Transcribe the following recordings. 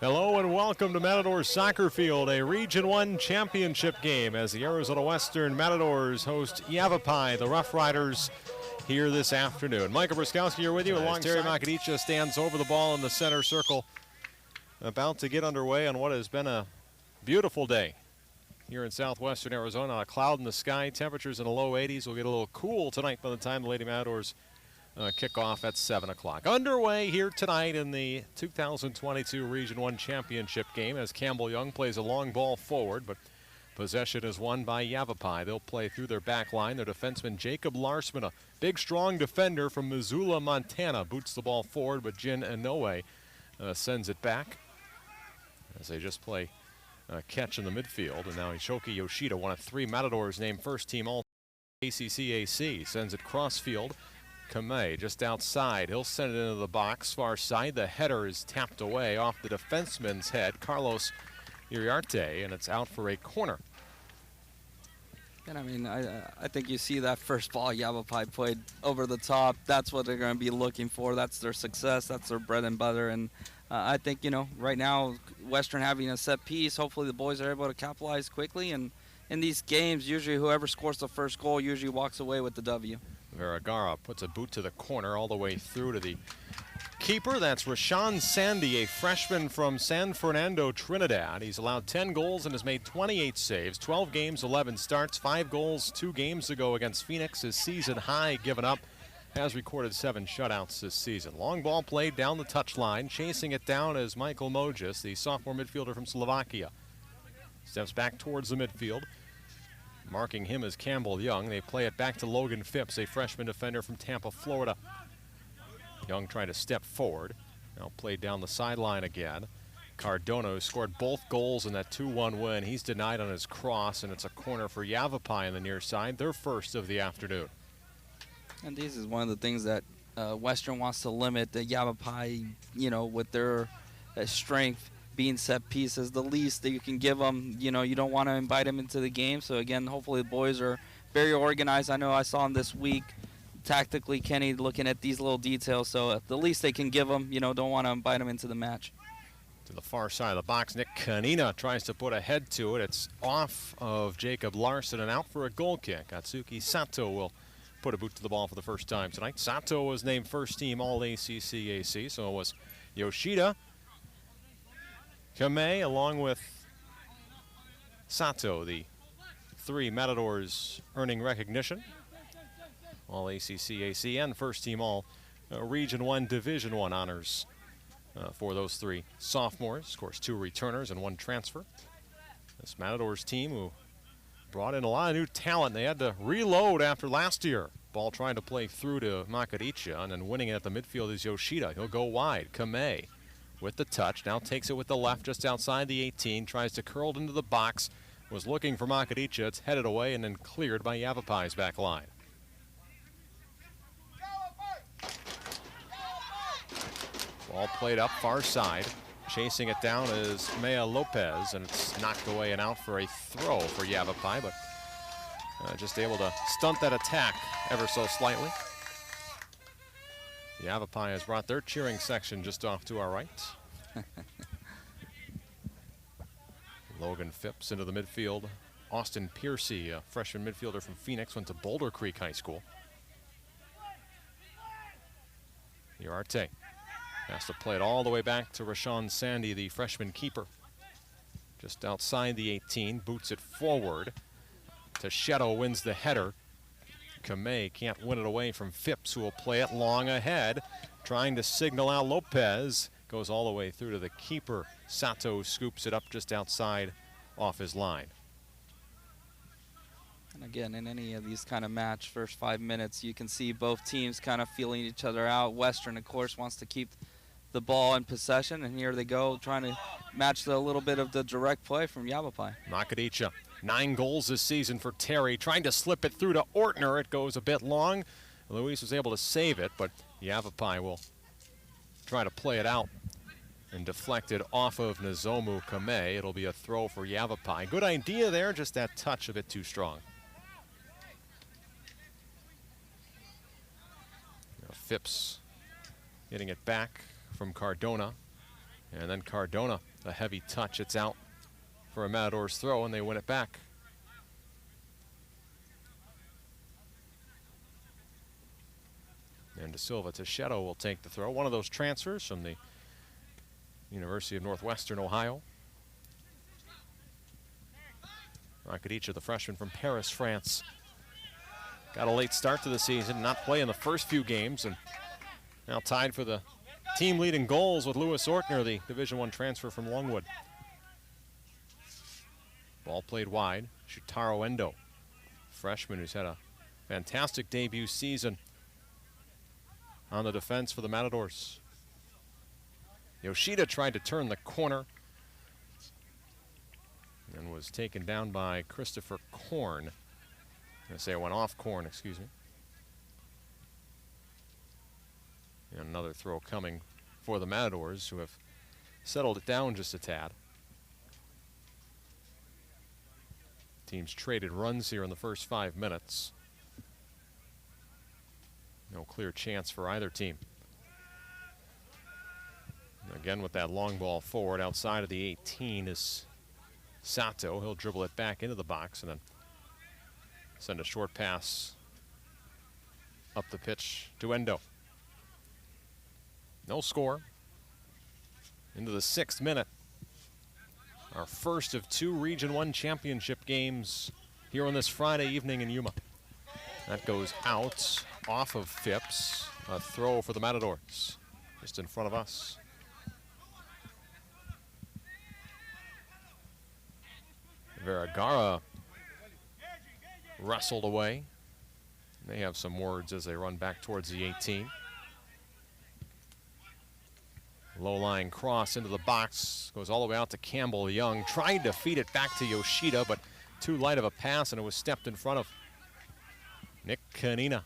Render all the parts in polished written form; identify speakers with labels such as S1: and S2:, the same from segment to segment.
S1: Hello and welcome to Matadors Soccer Field, a Region 1 championship game as the Arizona Western Matadors host Yavapai, the Rough Riders, here this afternoon. Michael Bruskowski here with you, along Terry Makadicha stands over the ball in the center circle, about to get underway on what has been a beautiful day here in southwestern Arizona. A cloud in the sky, temperatures in the low 80s. We'll get a little cool tonight by the time the Lady Matadors kick off at 7 o'clock. Underway here tonight in the 2022 Region 1 Championship game as Campbell Young plays a long ball forward, but possession is won by Yavapai. They'll play through their back line. Their defenseman Jacob Larsman, a big, strong defender from Missoula, Montana, boots the ball forward, but Jin Inoue sends it back as they just play catch in the midfield. And now Ishoki Yoshida, one of 3 Matadors named first team all ACCAC, sends it crossfield. Kamei just outside. He'll send it into the box, far side. The header is tapped away off the defenseman's head, Carlos Iriarte, and it's out for a corner.
S2: And I mean, I think you see that first ball Yavapai played over the top. That's what they're going to be looking for. That's their success. That's their bread and butter. And I think, you know, right now, Western having a set piece, hopefully the boys are able to capitalize quickly. And in these games, usually whoever scores the first goal usually walks away with the W.
S1: Vergara puts a boot to the corner all the way through to the keeper. That's Rashawn Sandy, a freshman from San Fernando, Trinidad. He's allowed 10 goals and has made 28 saves, 12 games, 11 starts, 5 goals 2 games ago against Phoenix. His season high given up. Has recorded 7 shutouts this season. Long ball played down the touchline. Chasing it down is Michael Mojes, the sophomore midfielder from Slovakia. Steps back towards the midfield. Marking him as Campbell Young. They play it back to Logan Phipps, a freshman defender from Tampa, Florida. Young trying to step forward. Now played down the sideline again. Cardona, who scored both goals in that 2-1 win. He's denied on his cross, and it's a corner for Yavapai on the near side, their first of the afternoon.
S2: And this is one of the things that Western wants to limit the Yavapai, you know, with their strength. Being set pieces, the least that you can give them. You know, you don't want to invite them into the game. So again, hopefully the boys are very organized. I know I saw them this week tactically, Kenny, looking at these little details. So the least they can give them, you know, don't want to invite them into the match.
S1: To the far side of the box, Nick Kanina tries to put a head to it. It's off of Jacob Larson and out for a goal kick. Atsuki Sato will put a boot to the ball for the first time tonight. Sato was named first team all ACCAC, so it was Yoshida, Kamei, along with Sato, the 3 Matadors earning recognition. All ACCAC and first team all Region 1, Division 1 honors for those 3 sophomores. Of course, 2 returners and 1 transfer. This Matadors team who brought in a lot of new talent. They had to reload after last year. Ball trying to play through to Makadicha, and then winning it at the midfield is Yoshida. He'll go wide. Kamei with the touch, now takes it with the left just outside the 18, tries to curl it into the box, was looking for Makadicha. It's headed away and then cleared by Yavapai's back line. Ball played up far side. Chasing it down is Mea Lopez, and it's knocked away and out for a throw for Yavapai, but just able to stunt that attack ever so slightly. Yavapai has brought their cheering section just off to our right. Logan Phipps into the midfield. Austin Piercy, a freshman midfielder from Phoenix, went to Boulder Creek High School. Iriarte has to play it all the way back to Rashawn Sandy, the freshman keeper. Just outside the 18, boots it forward. Tacheto wins the header. Kamei can't win it away from Phipps, who will play it long ahead. Trying to signal out Lopez. Goes all the way through to the keeper. Sato scoops it up just outside off his line.
S2: And again, in any of these kind of match, first 5 minutes, you can see both teams kind of feeling each other out. Western, of course, wants to keep the ball in possession, and here they go, trying to match a little bit of the direct play from Yavapai.
S1: Makadicha, 9 goals this season for Terry, trying to slip it through to Ortner. It goes a bit long. Luis was able to save it, but Yavapai will try to play it out and deflect it off of Nozomu Kamei. It'll be a throw for Yavapai. Good idea there, just that touch a bit too strong. Phipps getting it back from Cardona. And then Cardona, a heavy touch. It's out for a Matadors throw, and they win it back. And De Silva Teixeira will take the throw. One of those transfers from the University of Northwestern Ohio. Rakadicha, the freshman from Paris, France. Got a late start to the season, not playing the first few games, and now tied for the team lead in goals with Lewis Ortner, the Division I transfer from Longwood. Ball played wide. Shutaro Endo, freshman who's had a fantastic debut season on the defense for the Matadors. Yoshida tried to turn the corner and was taken down by Christopher Korn. I'm going to say it went off Korn, excuse me. And another throw coming for the Matadors, who have settled it down just a tad. Teams traded runs here in the first 5 minutes. No clear chance for either team. Again, with that long ball forward outside of the 18 is Sato. He'll dribble it back into the box and then send a short pass up the pitch to Endo. No score. Into the 6th minute. Our first of 2 Region 1 championship games here on this Friday evening in Yuma. That goes out off of Phipps. A throw for the Matadors just in front of us. Vergara wrestled away. They have some words as they run back towards the 18. Low-lying cross into the box. Goes all the way out to Campbell Young. Tried to feed it back to Yoshida, but too light of a pass, and it was stepped in front of Nick Kanina,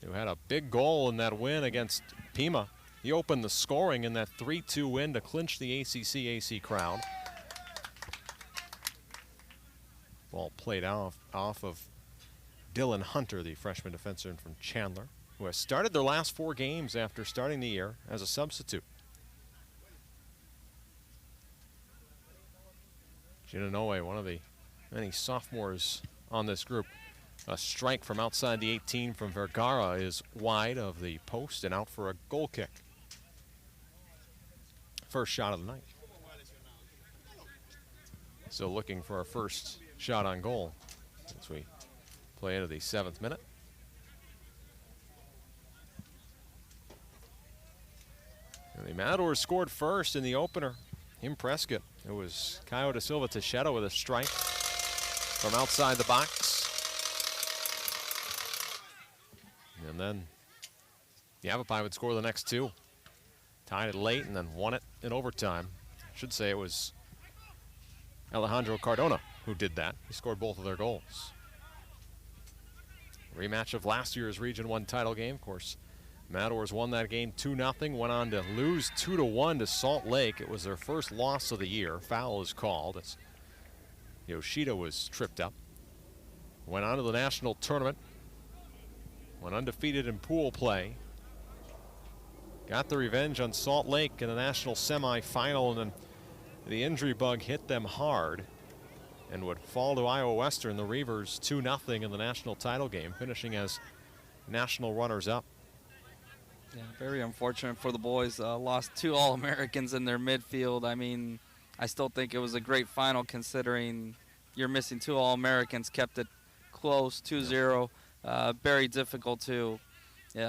S1: who had a big goal in that win against Pima. He opened the scoring in that 3-2 win to clinch the ACC-AC crown. Ball played off of Dylan Hunter, the freshman defenseman from Chandler, who has started their last 4 games after starting the year as a substitute. Ginanoe, one of the many sophomores on this group. A strike from outside the 18 from Vergara is wide of the post and out for a goal kick. First shot of the night. So looking for our first shot on goal as we play into the 7th minute. And the Matadors scored first in the opener in Prescott. It was Caio De Silva Teixeira with a strike from outside the box. And then Yavapai would score the next 2. Tied it late and then won it in overtime. I should say it was Alejandro Cardona who did that. He scored both of their goals. Rematch of last year's Region 1 title game. Of course, Matadors won that game 2-0, went on to lose 2-1 to Salt Lake. It was their first loss of the year. Foul is called as Yoshida was tripped up. Went on to the national tournament. Went undefeated in pool play. Got the revenge on Salt Lake in the national semifinal, and then the injury bug hit them hard and would fall to Iowa Western, the Reavers, 2-0 in the national title game, finishing as national runners-up.
S2: Yeah, very unfortunate for the boys. Lost 2 All-Americans in their midfield. I mean, I still think it was a great final considering you're missing 2 All-Americans, kept it close, 2-0. Very difficult to,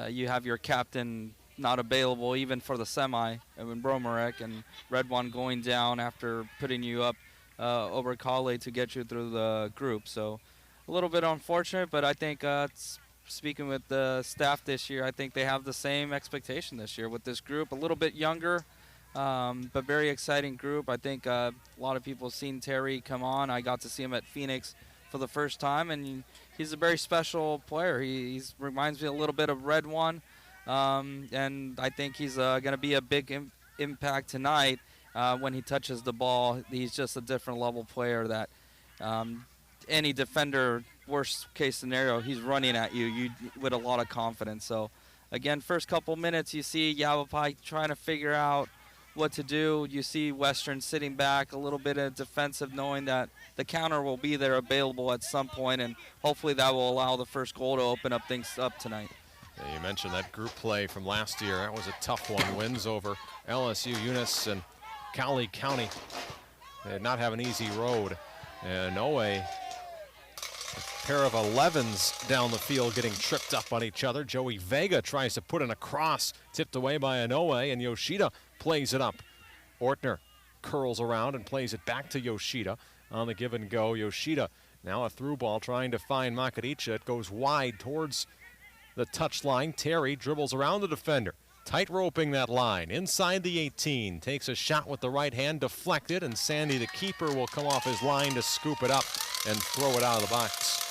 S2: you have your captain not available even for the semi, Evan Bromarek, and Red One going down after putting you up over Kale to get you through the group. So a little bit unfortunate, but I think speaking with the staff this year, I think they have the same expectation this year with this group. A little bit younger, but very exciting group. I think a lot of people have seen Terry come on. I got to see him at Phoenix for the first time, and he's a very special player. He reminds me a little bit of Red One, and I think he's going to be a big impact tonight when he touches the ball. He's just a different level player that any defender, worst case scenario, he's running at you with a lot of confidence. So again, first couple minutes you see Yavapai trying to figure out what to do. You see Western sitting back, a little bit of defensive, knowing that the counter will be there available at some point, and hopefully that will allow the first goal to open up things up tonight.
S1: Yeah, you mentioned that group play from last year. That was a tough one. Wins over LSU, Eunice, and Cowley County. They did not have an easy road. And Noe, a pair of 11s down the field getting tripped up on each other. Joey Vega tries to put in a cross, tipped away by Inoue, and Yoshida plays it up. Ortner curls around and plays it back to Yoshida on the give and go. Yoshida now a through ball trying to find Makaricha. It goes wide towards the touch line. Terry dribbles around the defender, tight roping that line inside the 18. Takes a shot with the right hand, deflected, and Sandy, the keeper, will come off his line to scoop it up and throw it out of the box.